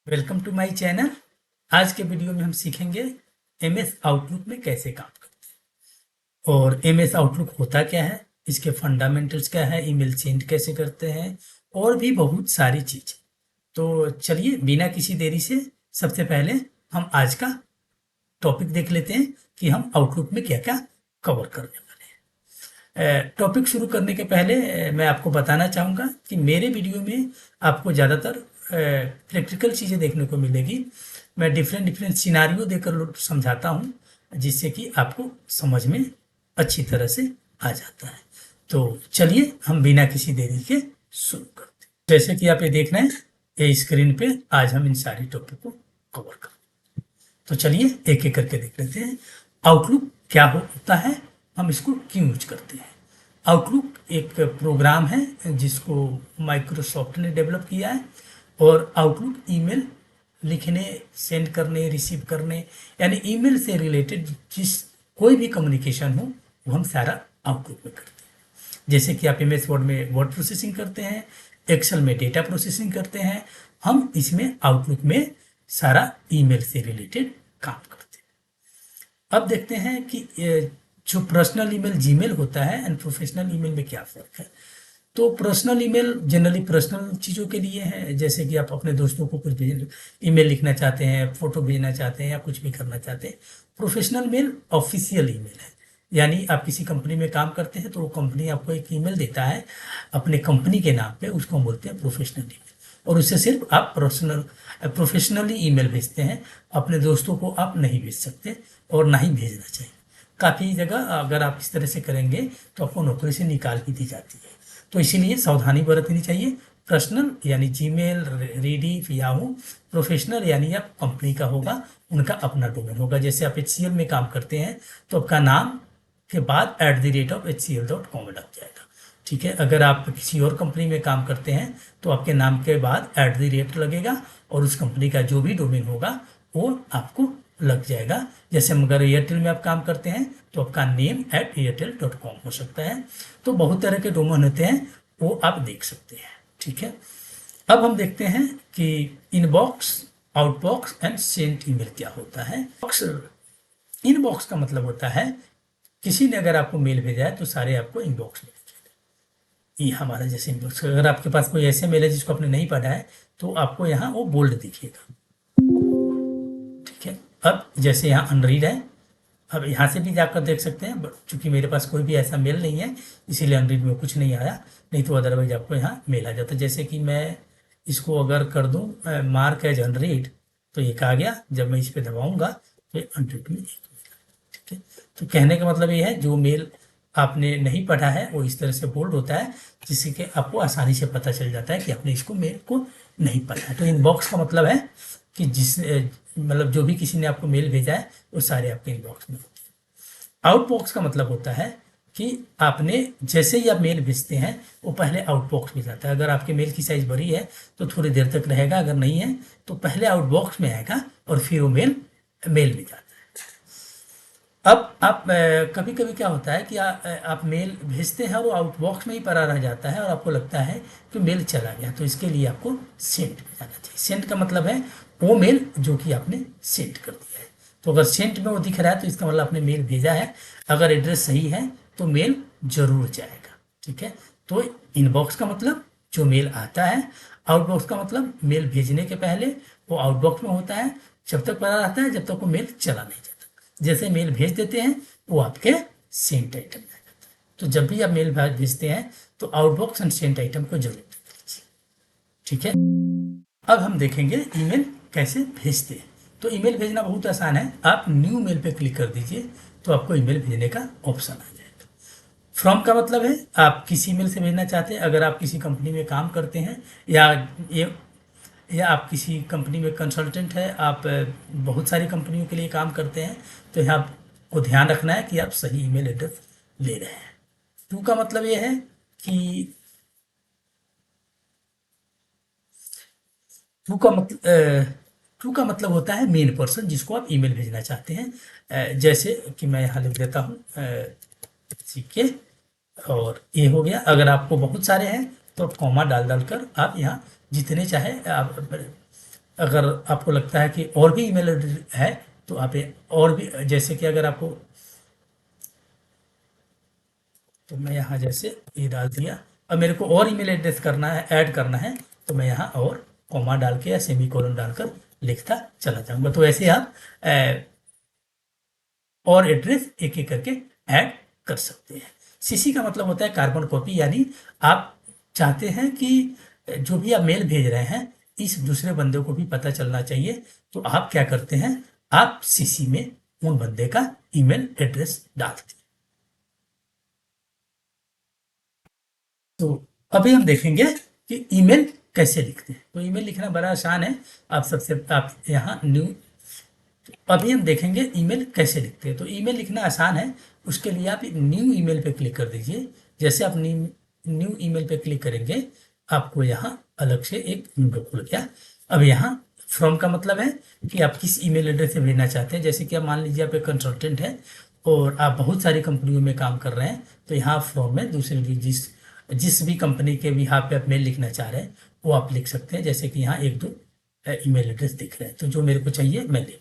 Welcome to my channel. आज के video में हम सीखेंगे एमएस आउटलुक में कैसे काम करते हैं और एमएस आउटलुक होता क्या है, इसके फंडामेंटल्स क्या है, ईमेल सेंड कैसे करते हैं और भी बहुत सारी चीज़ें। तो चलिए बिना किसी देरी से सबसे पहले हम आज का टॉपिक देख लेते हैं कि हम आउटलुक में क्या क्या कवर करने वाले हैं। टॉपिक शुरू करने के पहले मैं आपको बताना चाहूँगा कि मेरे वीडियो में आपको ज़्यादातर प्रैक्टिकल चीज़ें देखने को मिलेगी। मैं डिफरेंट डिफरेंट सिनारियो देकर समझाता हूँ जिससे कि आपको समझ में अच्छी तरह से आ जाता है। तो चलिए हम बिना किसी देरी के शुरू करते हैं। जैसे कि आप ये देख रहे हैं, ये स्क्रीन पे आज हम इन सारी टॉपिक को कवर करें। तो चलिए एक एक करके देख लेते हैं। आउटलुक क्या होता है, हम इसको क्यों यूज करते हैं। आउटलुक एक प्रोग्राम है जिसको माइक्रोसॉफ्ट ने डेवलप किया है और आउटलुक ईमेल लिखने, सेंड करने, रिसीव करने यानी ईमेल से रिलेटेड जिस कोई भी कम्युनिकेशन हो वो हम सारा आउटलुक में करते हैं। जैसे कि आप एमएस वर्ड में वर्ड प्रोसेसिंग करते हैं, एक्सेल में डेटा प्रोसेसिंग करते हैं, हम इसमें आउटलुक में सारा ईमेल से रिलेटेड काम करते हैं। अब देखते हैं कि जो पर्सनल ईमेल जीमेल होता है एंड प्रोफेशनल ईमेल में क्या फ़र्क है। तो पर्सनल ईमेल जनरली पर्सनल चीज़ों के लिए है, जैसे कि आप अपने दोस्तों को कुछ ईमेल लिखना चाहते हैं, फ़ोटो भेजना चाहते हैं या कुछ भी करना चाहते हैं। प्रोफेशनल मेल ऑफिशियल ईमेल है, यानी आप किसी कंपनी में काम करते हैं तो वो कंपनी आपको एक ईमेल देता है अपने कंपनी के नाम पे, उसको हम बोलते हैं प्रोफेशनल ईमेल। और उससे सिर्फ आप प्रोफेशनली ईमेल भेजते हैं, अपने दोस्तों को आप नहीं भेज सकते और ना ही भेजना चाहिए। काफ़ी जगह अगर आप इस तरह से करेंगे तो आपको नौकरी से निकाल भी दी जाती है, तो इसीलिए सावधानी बरतनी चाहिए। पर्सनल यानी जीमेल, रीडिफ, याहू। प्रोफेशनल यानी आप कंपनी का होगा, उनका अपना डोमेन होगा। जैसे आप HCL में काम करते हैं तो आपका नाम के बाद @HCL.com लग जाएगा, ठीक है। अगर आप किसी और कंपनी में काम करते हैं तो आपके नाम के बाद @ लगेगा और उस कंपनी का जो भी डोमेन होगा वो आपको लग जाएगा। जैसे अगर एयरटेल में आप काम करते हैं तो आपका नेम @airtel.com हो सकता है। तो बहुत तरह के डोमेन होते हैं, वो आप देख सकते हैं, ठीक है। अब हम देखते हैं कि inbox, outbox and sent email क्या होता है। इनबॉक्स का मतलब होता है किसी ने अगर आपको मेल भेजा है तो सारे आपको इनबॉक्स में दिखेगा। ये हमारा जैसे इनबॉक्स, अगर आपके पास कोई ऐसे मेल है जिसको आपने नहीं पढ़ा है तो आपको यहाँ वो बोल्ड दिखेगा, ठीक है। अब जैसे यहाँ अनरीड है, अब यहाँ से भी जाकर देख सकते हैं, बट चूंकि मेरे पास कोई भी ऐसा मेल नहीं है इसीलिए अनरीड में कुछ नहीं आया, नहीं तो अदरवाइज आपको यहाँ मेल आ जाता। जैसे कि मैं इसको अगर कर दूँ मार्क एज अनरीड तो एक आ गया, जब मैं इस पर दबाऊंगा तो ये अनरीड में एक मिला, ठीक है। तो कहने का मतलब ये है जो मेल आपने नहीं पढ़ा है वो इस तरह से बोल्ड होता है, जिससे कि आपको आसानी से पता चल जाता है कि आपने इसको मेल को नहीं पढ़ा है। तो इनबॉक्स का मतलब है कि जिस मतलब जो भी किसी ने आपको मेल भेजा है वो सारे आपके इनबॉक्स में होते हैं। आउटबॉक्स का मतलब होता है कि आपने जैसे ही आप मेल भेजते हैं वो पहले आउटबॉक्स में जाता है। अगर आपके मेल की साइज बड़ी है तो थोड़ी देर तक रहेगा, अगर नहीं है तो पहले आउटबॉक्स में आएगा और फिर वो मेल में जाता है। अब आप कभी कभी क्या होता है कि आप मेल भेजते हैं और वो आउटबॉक्स में ही पड़ा रह जाता है और आपको लगता है कि मेल चला गया, तो इसके लिए आपको सेंड में जाना चाहिए। सेंड का मतलब है वो मेल जो कि आपने सेंड कर दिया है। तो अगर सेंड में वो दिख रहा है तो इसका मतलब आपने मेल भेजा है, अगर एड्रेस सही है तो मेल जरूर जाएगा, ठीक है। तो इनबॉक्स का मतलब जो मेल आता है, आउटबॉक्स का मतलब मेल भेजने के पहले वो आउटबॉक्स में होता है, जब तक पड़ा रहता है जब तक वो मेल चला नहीं जाता। जैसे मेल भेज देते हैं वो आपके सेंट आइटम में आ जाता है। तो जब भी आप मेल भेजते हैं तो आउटबॉक्स एंड सेंट आइटम को जरूर देख लीजिए, ठीक है। अब हम देखेंगे ईमेल कैसे भेजते हैं। तो ईमेल भेजना बहुत आसान है, आप न्यू मेल पे क्लिक कर दीजिए तो आपको ईमेल भेजने का ऑप्शन आ जाएगा। फ्रॉम का मतलब है आप किस ईमेल से भेजना चाहते हैं। अगर आप किसी कंपनी में काम करते हैं ये या आप किसी कंपनी में कंसल्टेंट है, आप बहुत सारी कंपनियों के लिए काम करते हैं, तो यहाँ आपको ध्यान रखना है कि आप सही ईमेल एड्रेस ले रहे हैं। टू का मतलब ये है कि टू का मतलब होता है मेन पर्सन जिसको आप ईमेल भेजना चाहते हैं। जैसे कि मैं यहाँ लिख देता हूँ ठीक है, और ये हो गया। अगर आपको बहुत सारे हैं तो कॉमा डाल कर आप यहाँ जितने चाहे आप अगर आपको लगता है कि और भी ईमेल एड्रेस है तो आप और भी, जैसे कि अगर आपको, तो मैं यहाँ जैसे ये डाल दिया। अब मेरे को और ईमेल एड्रेस करना है, ऐड करना है, तो मैं यहाँ और कॉमा डाल के या सेमी कोलन डालकर लिखता चला जाऊंगा। तो ऐसे आप और एड्रेस एक एक करके ऐड कर सकते हैं। सीसी का मतलब होता है कार्बन कॉपी, यानी आप चाहते हैं कि जो भी आप मेल भेज रहे हैं इस दूसरे बंदे को भी पता चलना चाहिए, तो आप क्या करते हैं, आप सीसी में उन बंदे का ईमेल एड्रेस डालते हैं। तो अभी हम देखेंगे कि ईमेल कैसे लिखते हैं। तो ईमेल लिखना बड़ा आसान है। आप यहाँ न्यू, अभी हम देखेंगे ईमेल कैसे लिखते हैं। तो ईमेल लिखना आसान है, उसके लिए आप न्यू ईमेल पे क्लिक कर दीजिए। जैसे आप न्यू ईमेल पे क्लिक करेंगे, आपको यहाँ अलग से एक विंडो खुल गया। अब यहाँ फ्रॉम का मतलब है कि आप किस ईमेल एड्रेस से भेजना चाहते हैं। जैसे कि आप मान लीजिए आप एक कंसल्टेंट हैं और आप बहुत सारी कंपनियों में काम कर रहे हैं, तो यहाँ फ्रॉम में दूसरे भी जिस भी कंपनी के भी यहाँ पे आप मेल लिखना चाह रहे हैं वो आप लिख सकते हैं। जैसे कि यहाँ एक दो ईमेल एड्रेस दिख रहे हैं, तो जो मेरे को चाहिए मैं ले।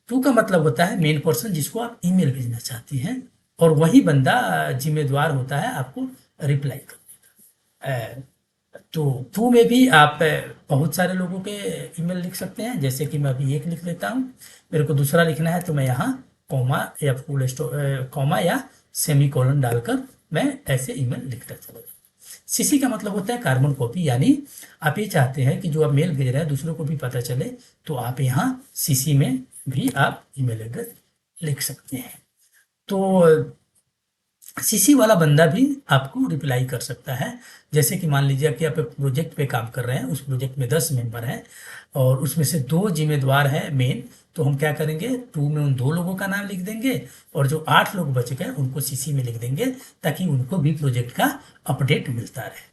टू का मतलब होता है मेन पर्सन, जिसको आप ईमेल भेजना चाहती हैं, और वही बंदा जिम्मेदार होता है आपको रिप्लाई करने का। तो टू में भी आप बहुत सारे लोगों के ईमेल लिख सकते हैं। जैसे कि मैं अभी एक लिख लेता हूँ, मेरे को दूसरा लिखना है तो मैं यहाँ कॉमा या फुल कॉमा या सेमी कोलन डालकर मैं ऐसे ईमेल लिखता चला जाऊँ। सीसी का मतलब होता है कार्बन कॉपी, यानी आप ये चाहते हैं कि जो आप मेल भेज रहे हैं दूसरों को भी पता चले, तो आप यहाँ सीसी में भी आप ईमेल एड्रेस लिख सकते हैं। तो सीसी वाला बंदा भी आपको रिप्लाई कर सकता है। जैसे कि मान लीजिए कि आप एक प्रोजेक्ट पे काम कर रहे हैं, उस प्रोजेक्ट में 10 मेंबर हैं और उसमें से 2 जिम्मेदार हैं मेन, तो हम क्या करेंगे, टू में उन 2 लोगों का नाम लिख देंगे और जो 8 लोग बच गए उनको सीसी में लिख देंगे, ताकि उनको भी प्रोजेक्ट का अपडेट मिलता रहे।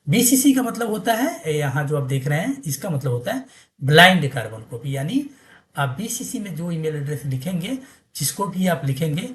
बीसीसी का मतलब होता है, यहाँ जो आप देख रहे हैं इसका मतलब होता है ब्लाइंड कार्बन कॉपी, यानी आप बीसीसी में जो ईमेल एड्रेस लिखेंगे, जिसको भी आप लिखेंगे,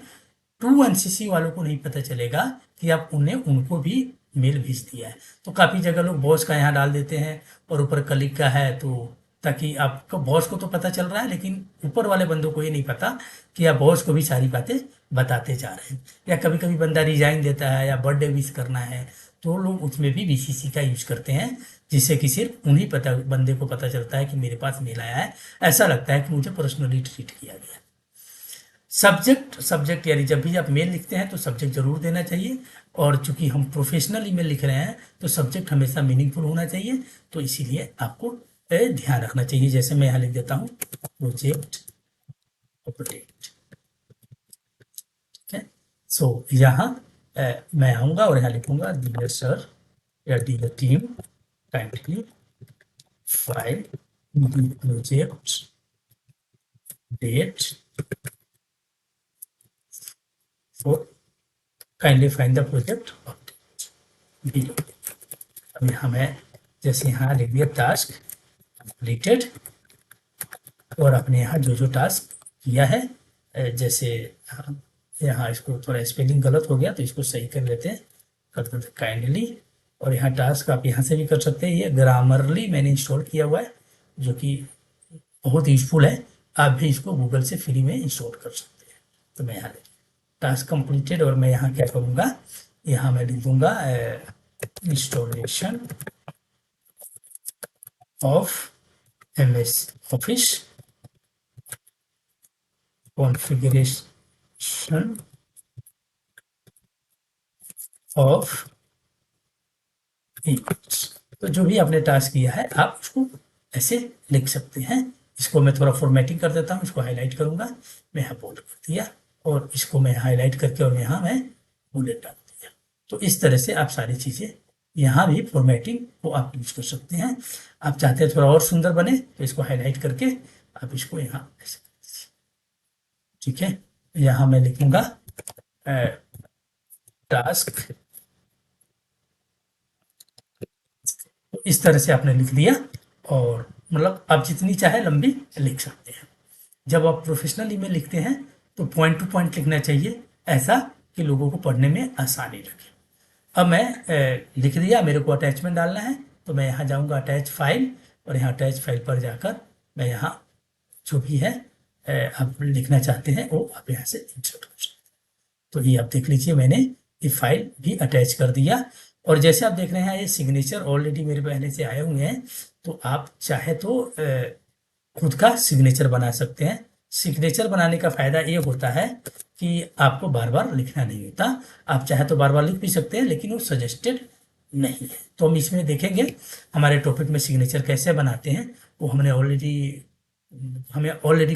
ट्रू एनसीसी वालों को नहीं पता चलेगा कि आप उनको भी मेल भेज दिया है। तो काफ़ी जगह लोग बॉस का यहाँ डाल देते हैं और ऊपर कलीग का है, तो ताकि आपको बॉस को तो पता चल रहा है लेकिन ऊपर वाले बंदों को ये नहीं पता कि आप बॉस को भी सारी बातें बताते जा रहे हैं। या कभी कभी बंदा रिजाइन देता है या बर्थडे विश करना है, तो लोग उसमें भी बीसीसी का यूज करते हैं, जिससे कि सिर्फ उन्हीं बंदे को पता चलता है कि मेरे पास मेल आया है, ऐसा लगता है कि मुझे पर्सनली ट्रीट किया गया। सब्जेक्ट यानी जब भी आप मेल लिखते हैं तो सब्जेक्ट जरूर देना चाहिए, और चूंकि हम प्रोफेशनल ईमेल लिख रहे हैं तो सब्जेक्ट हमेशा मीनिंगफुल होना चाहिए, तो इसीलिए आपको ध्यान रखना चाहिए। जैसे मैं यहाँ लिख देता हूँ प्रोजेक्ट अपडेट, ठीक है। सो यहाँ मैं आऊँगा और यहाँ लिखूंगा डियर सर या dear team kindly file project date for kindly find the project below। अब यहाँ मैं जैसे यहाँ लिख दिया टास्क कंप्लीटेड, और अपने यहाँ जो जो टास्क किया है, जैसे यहाँ इसको थोड़ा स्पेलिंग गलत हो गया तो इसको सही कर लेते हैं, कर देते काइंडली। और यहाँ टास्क आप यहाँ से भी कर सकते हैं, ये ग्रामरली मैंने इंस्टॉल किया हुआ है जो कि बहुत यूजफुल है, आप भी इसको गूगल से फ्री में इंस्टॉल कर सकते हैं। तो मैं यहाँ टास्क कंप्लीटेड, और मैं यहाँ क्या करूँगा, यहाँ मैं लिख दूंगा installation of MS office configuration of emails. तो जो भी आपने टास्क किया है आप उसको ऐसे लिख सकते हैं। इसको मैं थोड़ा फॉर्मेटिंग कर देता हूँ, इसको हाईलाइट करूँगा, मैं यहाँ बोल्ड कर दिया और इसको मैं हाईलाइट करके और यहाँ मैं बुलेट डाल दिया। तो इस तरह से आप सारी चीज़ें यहाँ भी फॉर्मेटिंग को आप यूज कर सकते हैं। आप चाहते हैं थोड़ा और सुंदर बने तो इसको हाईलाइट करके आप इसको यहाँ ऐसे, ठीक है। यहाँ मैं लिखूंगा टास्क, तो इस तरह से आपने लिख दिया, और मतलब आप जितनी चाहे लंबी लिख सकते हैं। जब आप प्रोफेशनल ईमेल लिखते हैं तो पॉइंट टू पॉइंट लिखना चाहिए, ऐसा कि लोगों को पढ़ने में आसानी लगे। अब मैं लिख दिया, मेरे को अटैचमेंट डालना है तो मैं यहाँ जाऊँगा अटैच फाइल, और यहाँ अटैच फाइल पर जाकर मैं यहाँ जो भी है आप लिखना चाहते हैं वो आप यहाँ से इंसर्ट कर सकते हैं। तो ये आप देख लीजिए, मैंने ये फाइल भी अटैच कर दिया। और जैसे आप देख रहे हैं ये सिग्नेचर ऑलरेडी मेरे पहले से आए हुए हैं, तो आप चाहे तो खुद का सिग्नेचर बना सकते हैं। सिग्नेचर बनाने का फायदा ये होता है कि आपको बार बार लिखना नहीं होता। आप चाहे तो बार बार लिख भी सकते हैं, लेकिन वो सजेस्टेड नहीं है। तो हम इसमें देखेंगे हमारे टॉपिक में सिग्नेचर कैसे बनाते हैं, वो हमें ऑलरेडी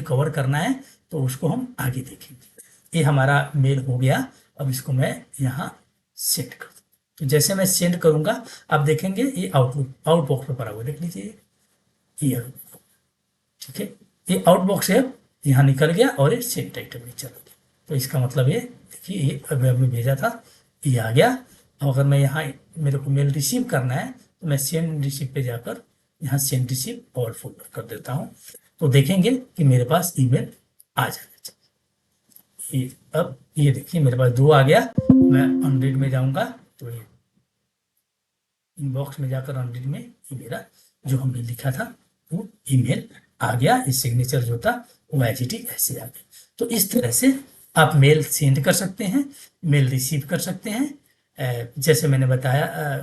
कवर करना है, तो उसको हम आगे देखेंगे। ये हमारा मेल हो गया। अब इसको मैं यहाँ सेंड कर दूँ। तो जैसे मैं सेंड करूँगा आप देखेंगे ये आउटबॉक्स पे पड़ा हुआ, देख लीजिए ये, ठीक है। ये आउटबॉक्स है, यहाँ निकल गया और ये सेंड आइटम में चला गया। तो इसका मतलब ये देखिए, ये अभी अभी भेजा था, ये आ गया। अगर मैं यहाँ मेरे को मेल रिसीव करना है तो मैं सेंड रिसीव पे जाकर यहाँ सेंड रिसीव ऑल फोल्डर कर देता हूँ। तो देखेंगे कि मेरे पास ईमेल आ जाना चाहिए। अब ये देखिए मेरे पास 2 आ गया। मैं अनरीड में जाऊँगा तो ये इनबॉक्स में जाकर अनरीड में ये मेरा जो हमने लिखा था वो ईमेल आ गया। इस सिग्नेचर जो था वो एज इट इज ऐसे आ गया। तो इस तरह से आप मेल सेंड कर सकते हैं, मेल रिसीव कर सकते हैं। जैसे मैंने बताया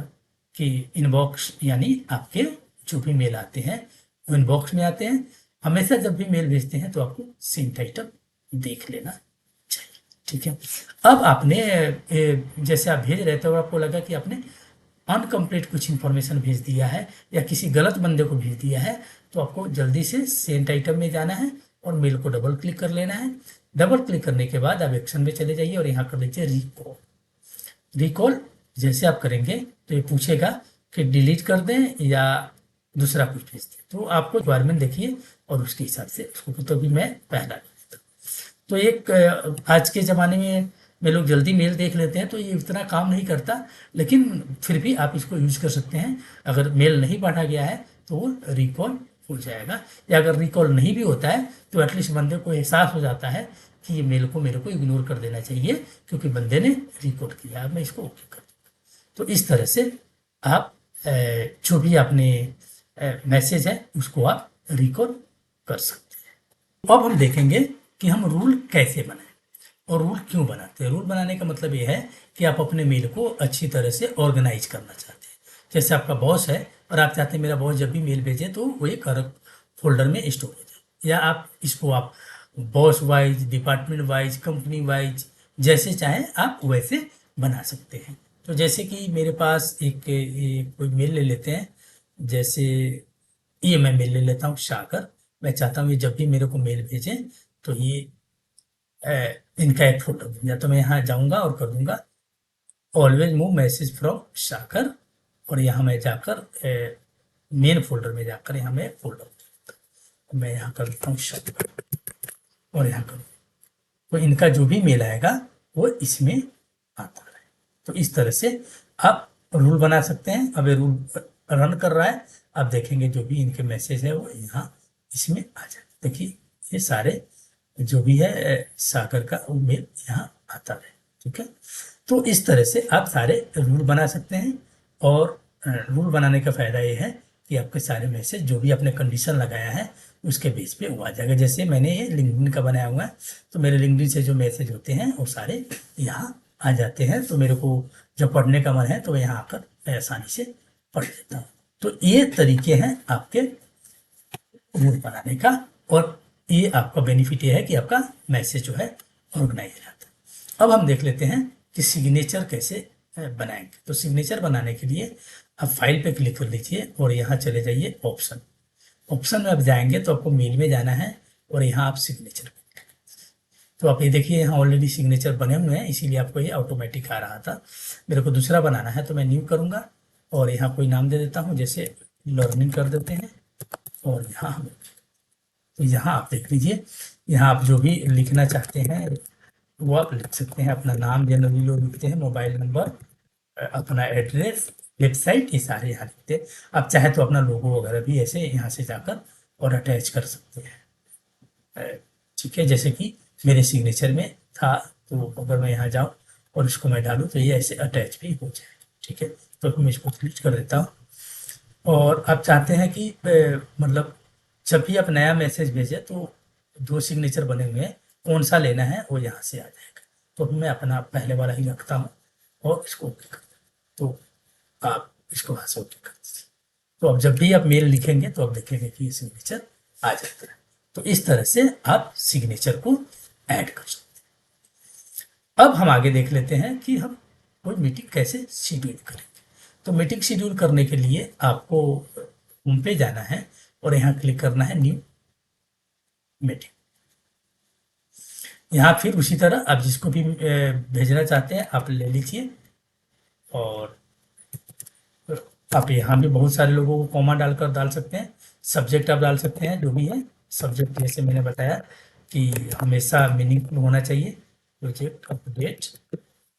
कि इनबॉक्स यानी आपके जो भी मेल आते हैं वो इनबॉक्स में आते हैं। हमेशा जब भी मेल भेजते हैं तो आपको सेंट आइटम देख लेना चाहिए, ठीक है। अब आपने जैसे आप भेज रहे थे और आपको लगा कि आपने अनकम्प्लीट कुछ इन्फॉर्मेशन भेज दिया है या किसी गलत बंदे को भेज दिया है, तो आपको जल्दी से सेंट आइटम में जाना है और मेल को डबल क्लिक कर लेना है। डबल क्लिक करने के बाद आप एक्शन में चले जाइए और यहाँ कर लीजिए रिकॉल। रिकॉल जैसे आप करेंगे तो ये पूछेगा कि डिलीट कर दें या दूसरा कुछ भेज दें। तो आपको रिक्वायरमेंट देखिए और उसके हिसाब से उसको, तो भी मैं पहला भेजता। तो एक आज के ज़माने में लोग जल्दी मेल देख लेते हैं तो ये इतना काम नहीं करता, लेकिन फिर भी आप इसको यूज कर सकते हैं। अगर मेल नहीं पढ़ा गया है तो वो रिकॉल हो जाएगा, या अगर रिकॉल नहीं भी होता है तो एटलीस्ट बंदे को एहसास हो जाता है कि ये मेल को मेरे को इग्नोर कर देना चाहिए क्योंकि बंदे ने रिकॉर्ड किया। अब मैं इसको ओके कर दूँगा। तो इस तरह से आप जो भी आपने मैसेज है उसको आप रिकॉर्ड कर सकते हैं। अब हम देखेंगे कि हम रूल कैसे बनाएं और रूल क्यों बनाते हैं। रूल बनाने का मतलब ये है कि आप अपने मेल को अच्छी तरह से ऑर्गेनाइज करना चाहते हैं। जैसे आपका बॉस है और आप चाहते हैं मेरा बॉस जब भी मेल भेजे तो वो एक अलग फोल्डर में स्टोर हो जाए, या आप इसको आप boss wise, department wise, company wise जैसे चाहें आप वैसे बना सकते हैं। तो जैसे कि मेरे पास एक कोई मेल ले लेते हैं, जैसे ये मैं मेल ले लेता हूँ शाकर। मैं चाहता हूँ ये जब भी मेरे को मेल भेजें तो ये इनका एक फोटो दूँ, या तो मैं यहाँ जाऊँगा और कर दूँगा ऑलवेज मूव मैसेज फ्रॉम शाकर, और यहाँ मैं जाकर मेन फोल्डर में जाकर यहाँ मैं फोल्डर मैं यहाँ कर देता हूँ शाकर और यहाँ करूँ तो इनका जो भी मेल आएगा वो इसमें आता है। तो इस तरह से आप रूल बना सकते हैं। अब ये रूल रन कर रहा है, आप देखेंगे जो भी इनके मैसेज है वो यहाँ इसमें आ जाए। देखिए ये सारे जो भी है सागर का वो मेल यहाँ आता है, ठीक है। तो इस तरह से आप सारे रूल बना सकते हैं, और रूल बनाने का फायदा ये है कि आपके सारे मैसेज जो भी आपने कंडीशन लगाया है उसके बेस पे वो आ जाएगा। जैसे मैंने ये लिंक्डइन का बनाया हुआ है तो मेरे लिंक्डइन से जो मैसेज होते हैं वो सारे यहाँ आ जाते हैं। तो मेरे को जब पढ़ने का मन है तो मैं यहाँ आकर आसानी से पढ़ लेता हूँ। तो ये तरीके हैं आपके रूल बनाने का, और ये आपका बेनिफिट ये है कि आपका मैसेज जो है ऑर्गेनाइज रहता है। अब हम देख लेते हैं कि सिग्नेचर कैसे बनाएंगे। तो सिग्नेचर बनाने के लिए आप फाइल पे क्लिक कर लीजिए और यहाँ चले जाइए ऑप्शन। ऑप्शन में आप जाएंगे तो आपको मेल में जाना है और यहाँ आप सिग्नेचर, तो आप ये देखिए यहाँ ऑलरेडी सिग्नेचर बने हुए हैं, इसीलिए आपको ये ऑटोमेटिक आ रहा था। मेरे को दूसरा बनाना है तो मैं न्यू करूँगा और यहाँ कोई नाम दे देता हूँ, जैसे लर्निंग कर देते हैं। और यहाँ हम तो यहाँ आप देख लीजिए, यहाँ आप जो भी लिखना चाहते हैं वो आप लिख सकते हैं। अपना नाम जनरली लोग लिखते हैं, मोबाइल नंबर, अपना एड्रेस, वेबसाइट, ये सारे यहाँ लिखते हैं। आप चाहे तो अपना लोगो वगैरह भी ऐसे यहाँ से जाकर और अटैच कर सकते हैं, ठीक है। जैसे कि मेरे सिग्नेचर में था, तो अगर मैं यहाँ जाऊँ और इसको मैं डालूँ तो ये ऐसे अटैच भी हो जाए, ठीक है। तो मैं इसको क्लिक कर देता हूँ और आप चाहते हैं कि मतलब जब भी आप नया मैसेज भेजें तो दो सिग्नेचर बने हुए हैं, कौन सा लेना है वो यहाँ से आ जाएगा। तो मैं अपना पहले वाला ही रखता हूँ और इसको ओके कर तो आप इसको वहाँ से ओके कर दीजिए। तो अब जब भी आप मेल लिखेंगे तो आप देखेंगे कि ये सिग्नेचर आ जाता है। तो इस तरह से आप सिग्नेचर को ऐड कर सकते हैं। अब हम आगे देख लेते हैं कि हम कोई मीटिंग कैसे शेड्यूल करेंगे। तो मीटिंग शेड्यूल करने के लिए आपको होम पे जाना है और यहाँ क्लिक करना है न्यू मीटिंग। यहाँ फिर उसी तरह आप जिसको भी भेजना चाहते हैं आप ले लीजिए और आप यहाँ भी बहुत सारे लोगों को कॉमा डालकर डाल सकते हैं। सब्जेक्ट आप डाल सकते हैं जो भी है। सब्जेक्ट जैसे मैंने बताया कि हमेशा मीनिंगफुल होना चाहिए। Project update.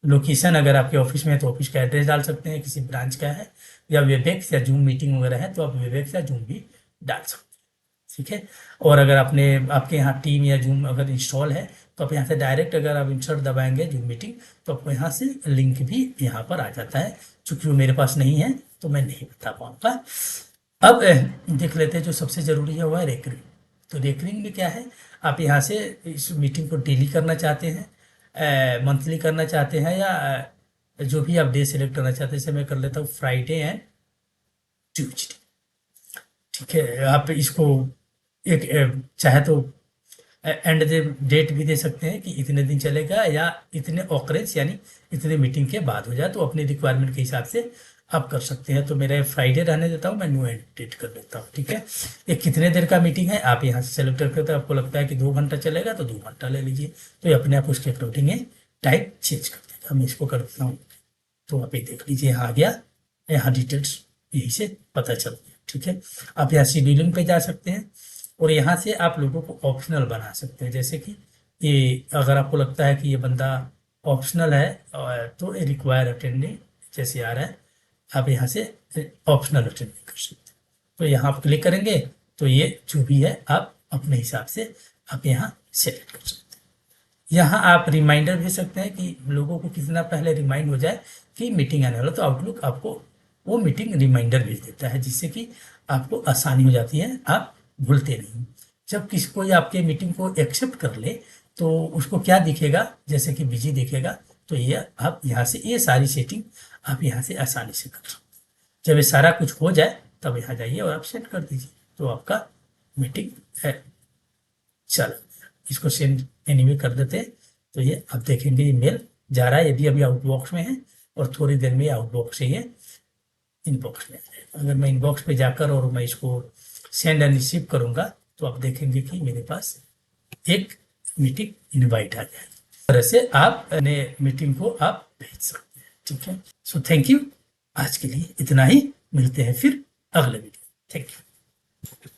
लोकेशन अगर आपके ऑफिस में है तो ऑफिस का एड्रेस डाल सकते हैं, किसी ब्रांच का है या वेबएक्स या जूम मीटिंग वगैरह है तो आप वेबएक्स या जूम भी डाल सकते हैं। ठीक है। और अगर आपके यहाँ टीम या जूम अगर इंस्टॉल है तो आप यहाँ से डायरेक्ट अगर आप इंसर्ट दबाएंगे जूम मीटिंग तो आपको यहाँ से लिंक भी यहाँ पर आ जाता है। चूंकि वो मेरे पास नहीं है तो मैं नहीं बता पाऊंगा। अब देख लेते हैं जो सबसे जरूरी है वो है रेकरिंग। तो रेकरिंग में क्या है, आप यहाँ से इस मीटिंग को डेली करना चाहते हैं, मंथली करना चाहते हैं या जो भी आप डे सेलेक्ट करना चाहते हैं। जैसे मैं कर लेता हूँ फ्राइडे एंड ट्यूजडे। ठीक है। आप इसको एक चाहे तो एंड डेट भी दे सकते हैं कि इतने दिन चलेगा या इतने ऑकरेंस यानी इतने मीटिंग के बाद हो जाए, तो अपनी रिक्वायरमेंट के हिसाब से आप कर सकते हैं। तो मेरा फ्राइडे रहने देता हूँ, मैं न्यू एंड डेट कर देता हूँ। ठीक है। ये कितने देर का मीटिंग है आप यहाँ से सेलेक्ट करते हैं। आपको लगता है कि 2 घंटा चलेगा तो 2 घंटा ले लीजिए। तो ये अपने आप उसके अकॉर्डिंग टाइप चेंज कर देगा। मैं इसको कर देता हूँ तो आप ये देख लीजिए यहाँ आ गया। यहाँ डिटेल्स यही से पता चल गया। ठीक है। आप यहाँ शेड्यूलिंग पे जा सकते हैं और यहाँ से आप लोगों को ऑप्शनल बना सकते हैं। जैसे कि ये अगर आपको लगता है कि ये बंदा ऑप्शनल है तो ये रिक्वायर अटेंडिंग जैसे आ रहा है, आप यहाँ से ऑप्शनल अटेंडिंग कर सकते हैं। तो यहाँ आप क्लिक करेंगे तो ये जो भी है आप अपने हिसाब से आप यहाँ सेलेक्ट कर सकते हैं। यहाँ आप रिमाइंडर भेज सकते हैं कि लोगों को कितना पहले रिमाइंड हो जाए कि मीटिंग आने वाला, तो आउटलुक आपको वो मीटिंग रिमाइंडर भेज देता है जिससे कि आपको आसानी हो जाती है, आप भूलते नहीं। जब किसी कोई आपके मीटिंग को एक्सेप्ट कर ले तो उसको क्या दिखेगा, जैसे कि बिजी दिखेगा। तो ये आप यहाँ से ये सारी सेटिंग आप यहाँ से आसानी से कर सकते हैं। जब ये सारा कुछ हो जाए तब यहाँ जाइए और आप सेंड कर दीजिए तो आपका मीटिंग है। चलो इसको सेंड एनीवे कर देते हैं। तो ये आप देखेंगे ये मेल जा रहा है, ये भी अभी आउटबॉक्स में है और थोड़ी देर में आउटबॉक्स से ये इनबॉक्स में आ जाएगा। अगर मैं इनबॉक्स पे जाकर और मैं इसको सेंड एंड रिसीव करूंगा तो आप देखेंगे कि मेरे पास एक मीटिंग इनवाइट आ जाएगी। इस तरह से आप अपने मीटिंग को आप भेज सकते हैं। ठीक है। So thank you. आज के लिए इतना ही, मिलते हैं फिर अगले वीडियो। Thank you.